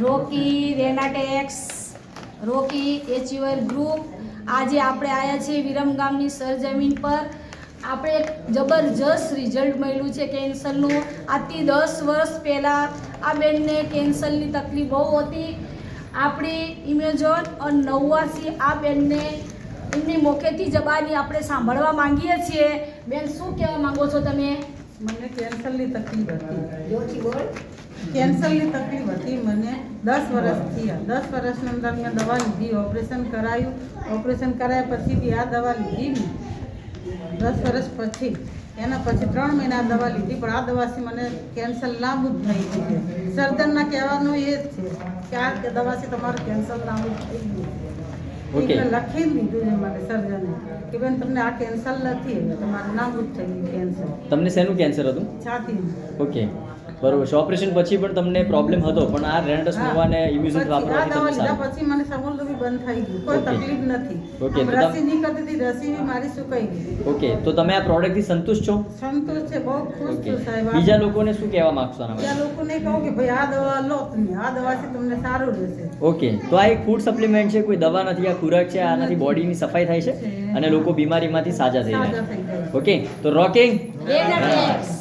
રોકી રેનાટેક્સ, રોકી એચયુઆર group. આજે આપણે આવ્યા છીએ વિરમગામની સરજમીન પર. આપણે એક જબરજસ્ત રિઝલ્ટ મળ્યું છે કેન્સરનું. આજથી 10 વર્ષ પહેલાં આ બેનને કેન્સરની તકલીફ બહુ હતી. આપણી ઇમેઝોન અને 89 આ બેનને એમની મુખેથી જબાની આપણે સાંભળવા માંગીએ છીએ. બેન, શું કહેવા માંગો છો તમે? મને કેન્સરની તકલીફ હતી. જોરથી બોલ. કેન્સરની તકલીફ હતી મને 10 વર્ષ થયા. 10 વર્ષની અંદર મેં દવા લીધી, ઓપરેશન કરાયું. ઓપરેશન કરાયા પછી બી આ દવા લીધી ને 10 વર્ષ પછી. એના પછી 3 મહિના આ દવા લીધી, પણ આ દવાથી મને કેન્સર નાબૂદ થઈ ગયું છે. સર્જનના કહેવાનું એ જ છે કે આ દવાથી તમારું કેન્સર નાબૂદ થઈ ગયું છે. Okay. એટલે લખીને દીધું છે મને સર્જને કે બેન તમને આ કેન્સર નથી, એટલે તમારું નાબૂદ થઈ ગયું કેન્સર. તમને શેનું કેન્સર હતું? છાતીનું. ઓકે, બરોબર છે. ઓપરેશન પછી પણ તમને પ્રોબ્લેમ હતો, પણ આ રેનાટસ નોવાને ઇમ્યુઝન વાપરવાથી તમને લીધા સારું. પછી મને સમોલ બી બંધ થઈ ગયું, કોઈ Okay. તકલીફ નથી. Okay, તો રસી નીકળતી હતી, રસી બી મારી સુકાઈ ગઈ. ઓકે, તો તમે આ પ્રોડક્ટથી સંતુષ્ટ છો? સંતોષ છે, બહુ ખુશ ઓકે, છું સાહેબ. બીજા લોકોને શું કહેવા માંગશો આના બીજા માટે? લોકોને કહું કે ભાઈ આ દવા લો તમે, આ દવાથી તમને સારું રહેશે. ઓકે, તો આ એક ફૂડ સપ્લિમેન્ટ છે, કોઈ દવા નથી, આ ખોરાક છે. આનાથી બોડીની સફાઈ થાય છે અને લોકો બીમારીમાંથી સાજા થઈ સાજા જાય થઈ જાય છે. ઓકે, તો રોકિંગ રેનાટેક્સ.